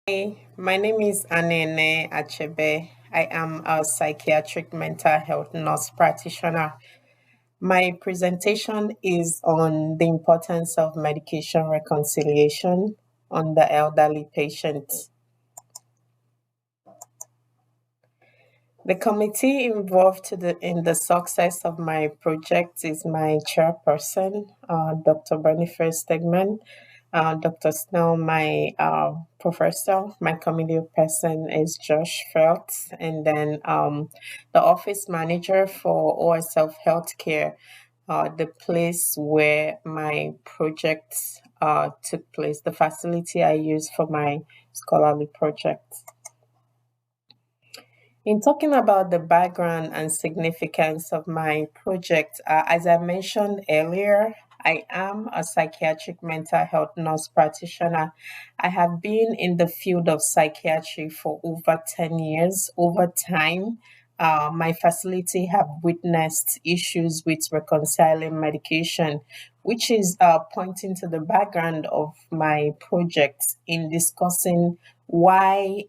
Hi, my name is Anene Achebe. I am a psychiatric mental health nurse practitioner. My presentation is on the importance of medication reconciliation on the elderly patient. The committee involved in the success of my project is my chairperson, Dr. Boniface Stegman, Dr. Snell, my professor. My committee person is Josh Feltz, and then the office manager for OSF Healthcare, the place where my project took place, the facility I used for my scholarly project. In talking about the background and significance of my project, as I mentioned earlier, I am a psychiatric mental health nurse practitioner. I have been in the field of psychiatry for over 10 years. Over time, my facility have witnessed issues with reconciling medication, which is pointing to the background of my project in discussing why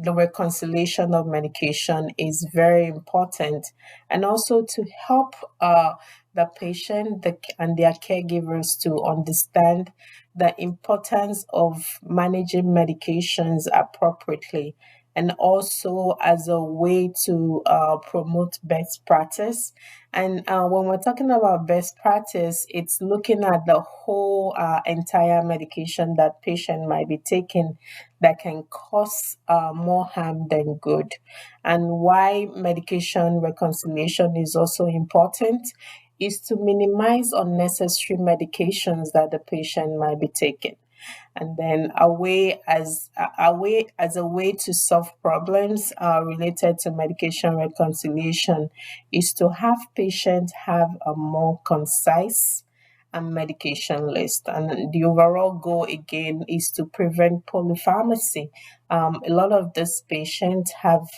the reconciliation of medication is very important, and also to help the patient and their caregivers to understand the importance of managing medications appropriately, and also as a way to promote best practice. And when we're talking about best practice, it's looking at the whole entire medication that patient might be taking that can cause more harm than good. And why medication reconciliation is also important is to minimize unnecessary medications that the patient might be taking. And then a way to solve problems related to medication reconciliation is to have patients have a more concise and medication list. And the overall goal again is to prevent polypharmacy. A lot of these patients have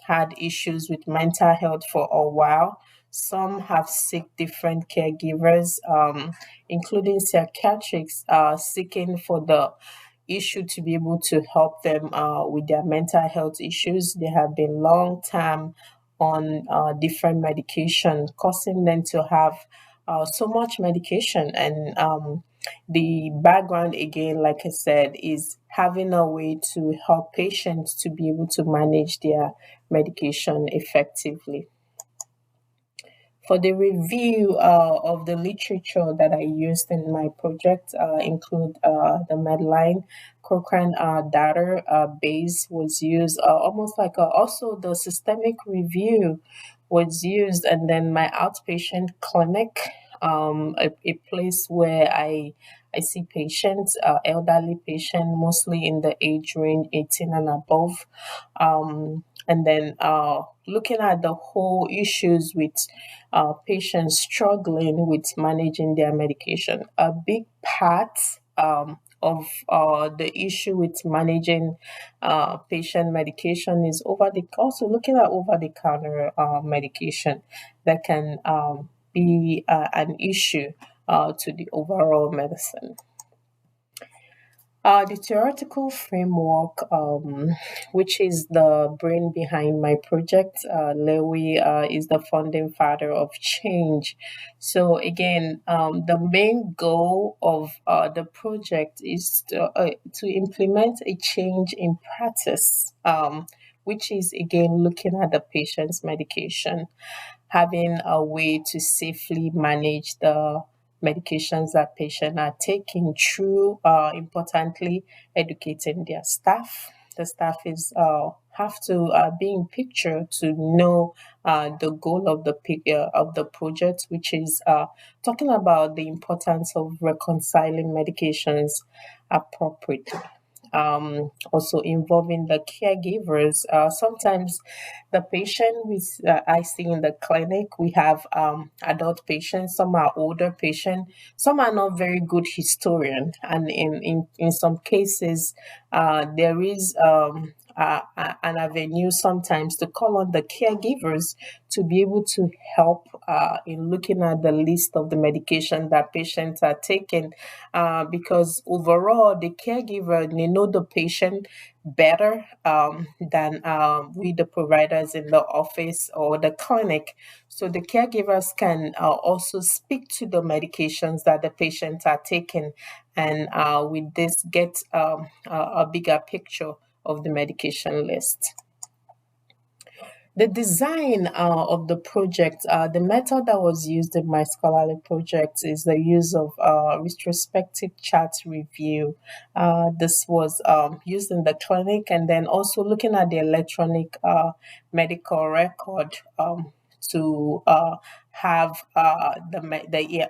had issues with mental health for a while. Some have seek different caregivers, including psychiatrists, seeking for the issue to be able to help them with their mental health issues. They have been long time on different medication, causing them to have so much medication. And the background, again, like I said, is having a way to help patients to be able to manage their medication effectively. For the review of the literature that I used in my project, include the Medline Cochrane data base was used, almost like also the systemic review was used, and then my outpatient clinic, a place where I see patients, elderly patients, mostly in the age range 18 and above. And then looking at the whole issues with patients struggling with managing their medication. A big part of the issue with managing patient medication is also looking at over the counter medication that can be an issue to the overall medicine. The theoretical framework, which is the brain behind my project, Lewy is the founding father of change. So, again, the main goal of the project is to implement a change in practice, which is, again, looking at the patient's medication, having a way to safely manage the medications that patients are taking through, importantly, educating their staff. The staff is have to be in picture to know the goal of of the project, which is talking about the importance of reconciling medications appropriately. Also involving the caregivers. Sometimes the patient I see in the clinic, we have adult patients, some are older patients, some are not very good historian. And in some cases, there is an avenue sometimes to call on the caregivers to be able to help in looking at the list of the medication that patients are taking, because overall the caregiver, they know the patient better than we, the providers in the office or the clinic. So the caregivers can also speak to the medications that the patients are taking, and with this get a bigger picture of the medication list. The design of the project, the method that was used in my scholarly project is the use of retrospective chart review. This was used in the clinic, and then also looking at the electronic medical record to have the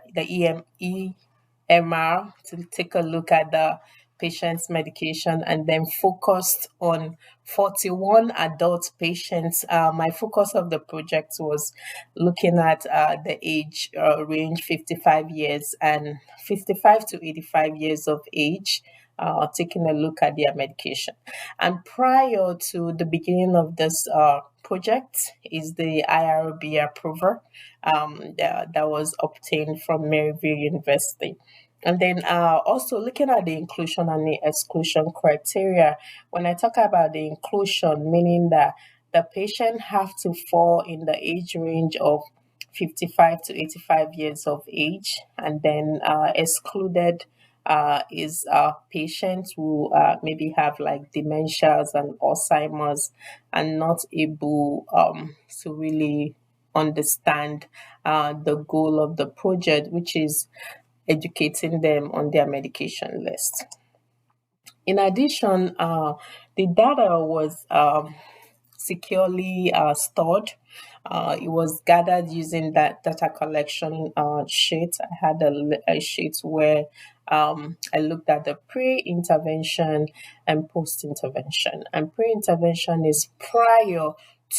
EMR to take a look at the patient's medication, and then focused on 41 adult patients. My focus of the project was looking at the age range 55 years and 55 to 85 years of age, taking a look at their medication. And prior to the beginning of this project is the IRB approval that was obtained from Maryville University. And then also looking at the inclusion and the exclusion criteria. When I talk about the inclusion, meaning that the patient have to fall in the age range of 55 to 85 years of age, and then excluded is patients who maybe have like dementias and Alzheimer's and not able to really understand the goal of the project, which is educating them on their medication list. In addition, the data was securely stored. It was gathered using that data collection sheet. I had a sheet where I looked at the pre-intervention and post-intervention. And pre-intervention is prior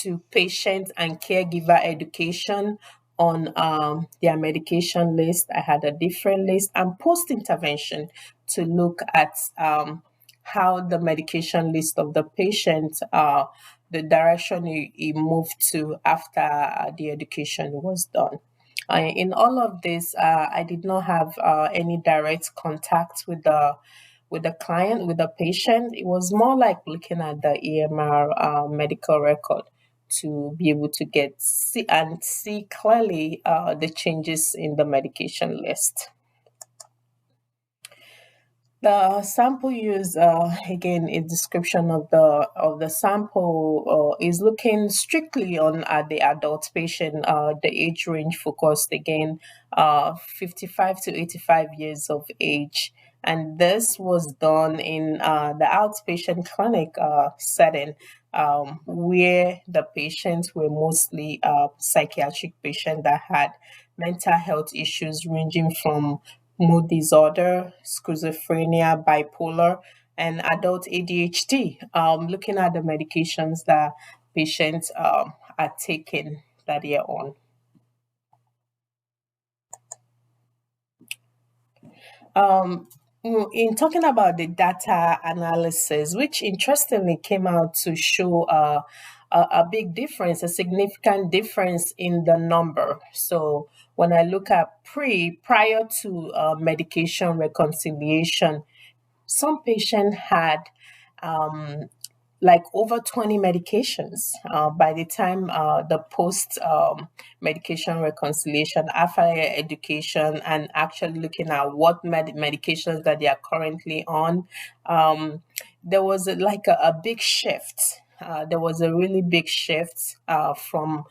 to patient and caregiver education on their medication list. I had a different list, and post-intervention to look at how the medication list of the patient, the direction he moved to after the education was done. In all of this, I did not have any direct contact with the client, with the patient. It was more like looking at the EMR medical record to be able to see clearly the changes in the medication list. The sample use, again, a description of the sample is looking strictly on the adult patient, the age range focused again, 55 to 85 years of age. And this was done in the outpatient clinic setting, where the patients were mostly psychiatric patients that had mental health issues ranging from mood disorder, schizophrenia, bipolar, and adult ADHD, looking at the medications that patients are taking that they are on. Um, in talking about the data analysis, which interestingly came out to show a big difference, a significant difference in the number. So when I look at prior to medication reconciliation, some patient had um, like over 20 medications by the time the post medication reconciliation after education, and actually looking at what medications that they are currently on. There was like a big shift. There was a really big shift from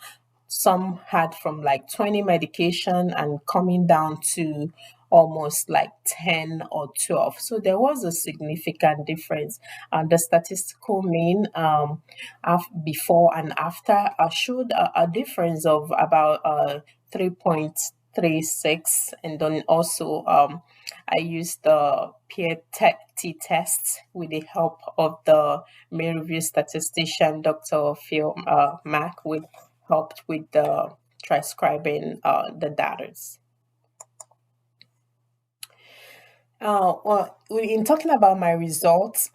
some had from like 20 medication and coming down to almost like 10 or 12. So there was a significant difference. The statistical mean before and after showed a difference of about 3.36. And then also I used the t-test with the help of the Maryville statistician, Dr. Phil Mack, with helped with the transcribing the data. Well, in talking about my results,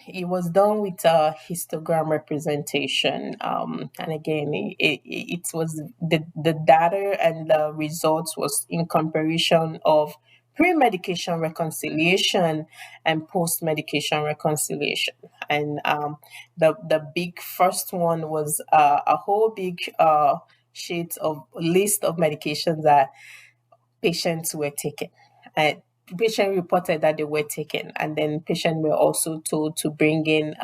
it was done with a histogram representation. And again, it was the data and the results was in comparison of pre-medication reconciliation and post-medication reconciliation. And the big first one was a whole big sheet of list of medications that patients were taken. And patient reported that they were taken, and then patients were also told to bring in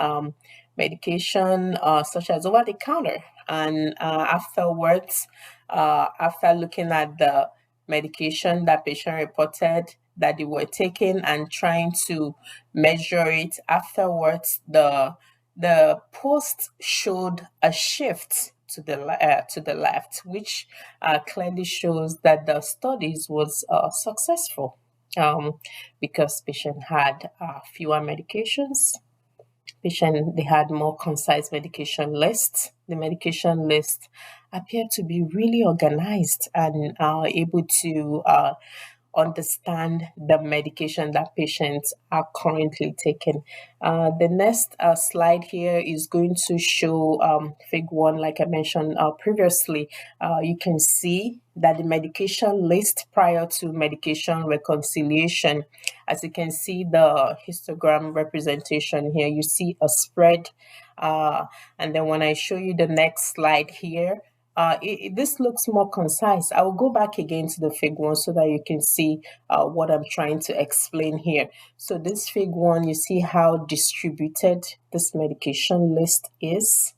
medication such as over the counter. And afterwards, after looking at the medication that patient reported that they were taking and trying to measure it afterwards, the post showed a shift to the left, which clearly shows that the studies was successful, um, because patient had fewer medications. Patient they had more concise medication lists. The medication list appeared to be really organized and able to understand the medication that patients are currently taking. The next slide here is going to show Fig 1, like I mentioned previously. You can see that the medication list prior to medication reconciliation, as you can see the histogram representation here, you see a spread. And then when I show you the next slide here, this looks more concise. I will go back again to the Fig 1 so that you can see what I'm trying to explain here. So this Fig 1, you see how distributed this medication list is.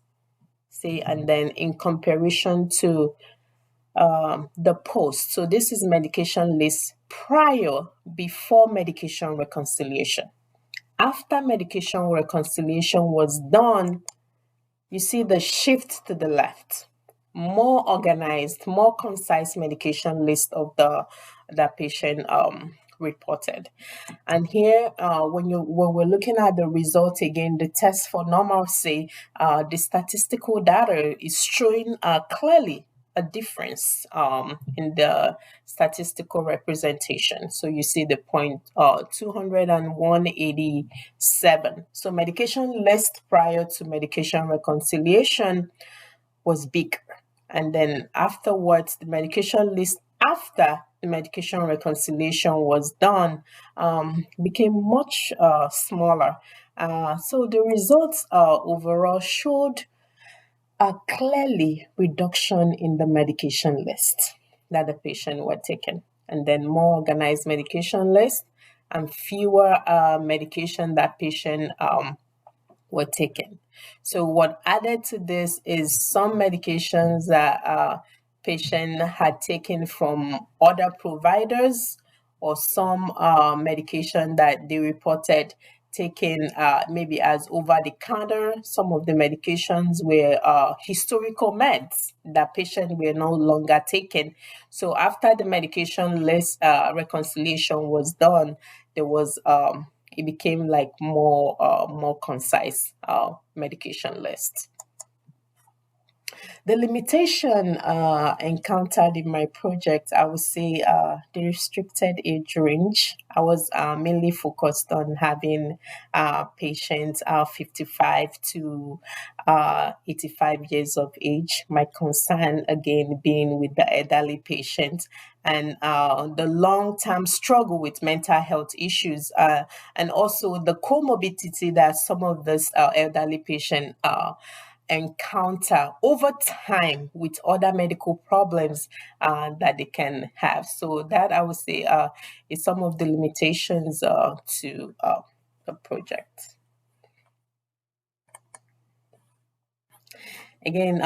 See, and then in comparison to the post. So this is medication list before medication reconciliation. After medication reconciliation was done, you see the shift to the left, more organized, more concise medication list of the patient reported. And here, when we're looking at the result again, the test for normalcy, the statistical data is showing clearly a difference in the statistical representation. So you see the point 200 and 187. So medication list prior to medication reconciliation was bigger. And then afterwards, the medication list after the medication reconciliation was done became much smaller. So the results overall showed a clearly reduction in the medication list that the patient were taking, and then more organized medication list and fewer medication that patient were taken. So what added to this is some medications that patient had taken from other providers, or some medication that they reported taken maybe as over the counter. Some of the medications were historical meds that patients were no longer taking. So after the medication list reconciliation was done, there was it became like more concise medication list. The limitation encountered in my project, I would say the restricted age range. I was mainly focused on having patients 55 to 85 years of age. My concern, again, being with the elderly patients and the long term struggle with mental health issues, and also the comorbidity that some of these elderly patients encounter over time with other medical problems that they can have. So that I would say is some of the limitations to the project. Again,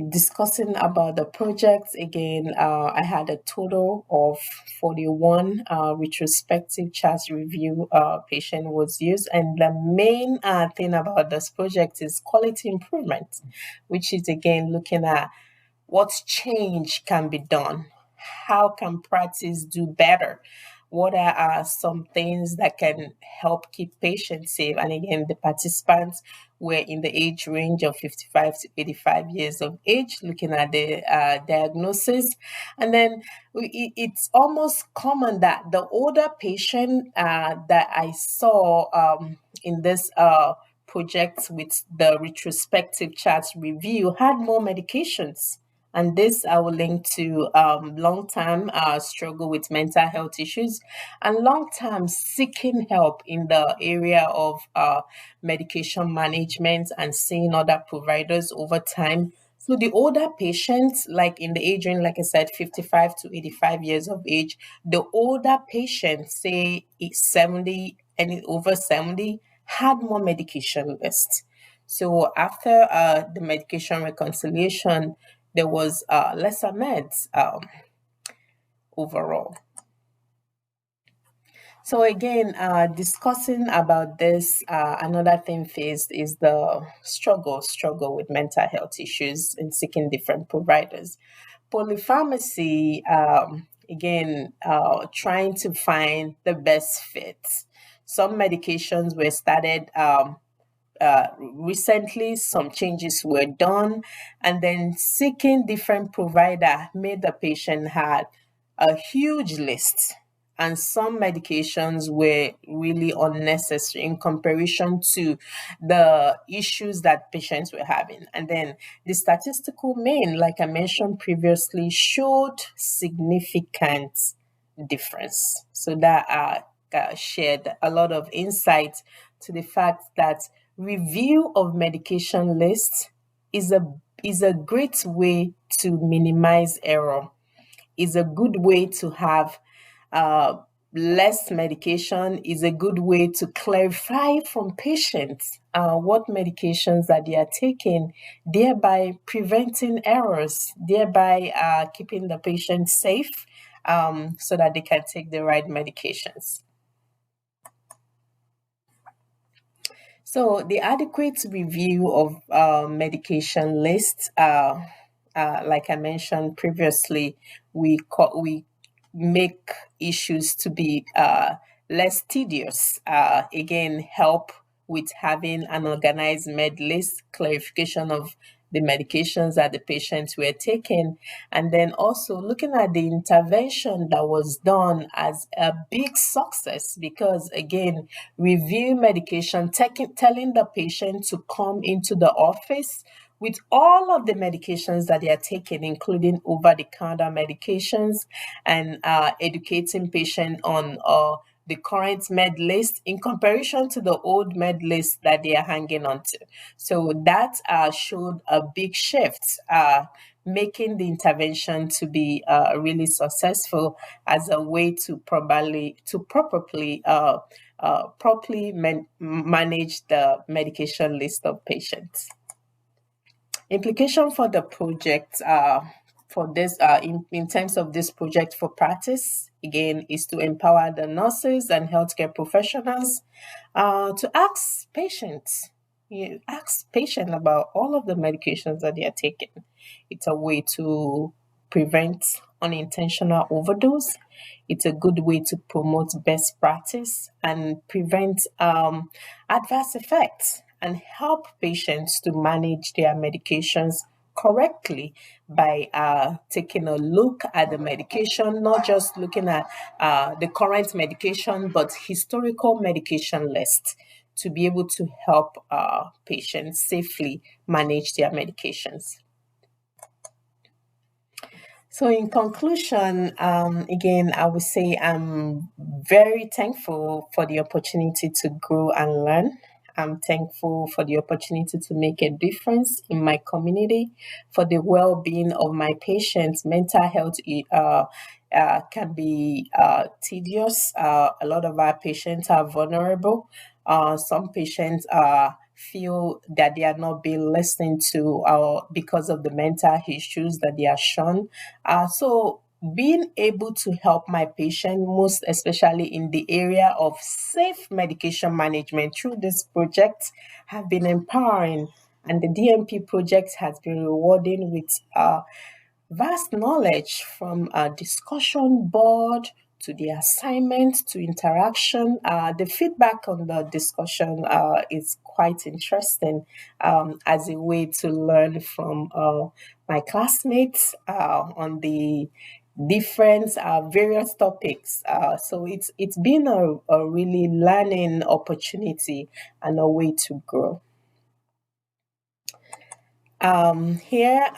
discussing about the project, again, I had a total of 41 retrospective chart review patient was used. And the main thing about this project is quality improvement, which is again looking at what change can be done. How can practice do better? what are some things that can help keep patients safe. And again, the participants were in the age range of 55 to 85 years of age, looking at the diagnosis. And then it's almost common that the older patient that I saw in this project with the retrospective charts review had more medications. And this I will link to long-term struggle with mental health issues and long-term seeking help in the area of medication management and seeing other providers over time. So the older patients, like in the age range, like I said, 55 to 85 years of age, the older patients, say it's 70 and over 70, had more medication lists. So after the medication reconciliation, there was lesser meds overall. So again, discussing about this, another thing faced is the struggle with mental health issues and seeking different providers. Polypharmacy, again, trying to find the best fit. Some medications were started recently, some changes were done, and then seeking different provider made the patient had a huge list, and some medications were really unnecessary in comparison to the issues that patients were having. And then the statistical mean, like I mentioned previously, showed significant difference. So that shared a lot of insight to the fact that review of medication lists is a great way to minimize error, is a good way to have uh, less medication, is a good way to clarify from patients what medications that they are taking, thereby preventing errors, thereby keeping the patient safe so that they can take the right medications. So the adequate review of medication lists, like I mentioned previously, we make issues to be less tedious. Again, help with having an organized med list, clarification of the medications that the patients were taking, and then also looking at the intervention that was done as a big success because, again, review medication, telling the patient to come into the office with all of the medications that they are taking, including over the counter medications, and educating patient on the current med list in comparison to the old med list that they are hanging on to. So that showed a big shift, making the intervention to be really successful as a way to properly manage the medication list of patients. Implication for the project for this in terms of this project for practice again is to empower the nurses and healthcare professionals to ask patients about all of the medications that they are taking. It's a way to prevent unintentional overdose. It's a good way to promote best practice and prevent adverse effects and help patients to manage their medications correctly by taking a look at the medication, not just looking at the current medication, but historical medication list to be able to help patients safely manage their medications. So, in conclusion, again, I would say I'm very thankful for the opportunity to grow and learn. I'm thankful for the opportunity to make a difference in my community, for the well being of my patients. Mental health can be tedious. A lot of our patients are vulnerable. Some patients feel that they are not being listened to because of the mental issues that they are shown. So being able to help my patient, most especially in the area of safe medication management through this project, have been empowering. And the DMP project has been rewarding with vast knowledge from a discussion board to the assignment, to interaction. The feedback on the discussion is quite interesting as a way to learn from my classmates on the different various topics. So it's been a really learning opportunity and a way to grow. Here,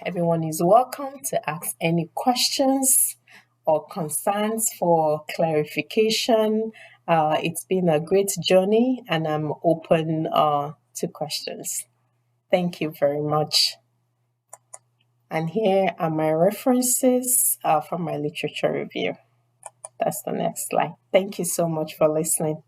everyone is welcome to ask any questions or concerns for clarification. It's been a great journey, and I'm open to questions. Thank you very much. And here are my references from my literature review. That's the next slide. Thank you so much for listening.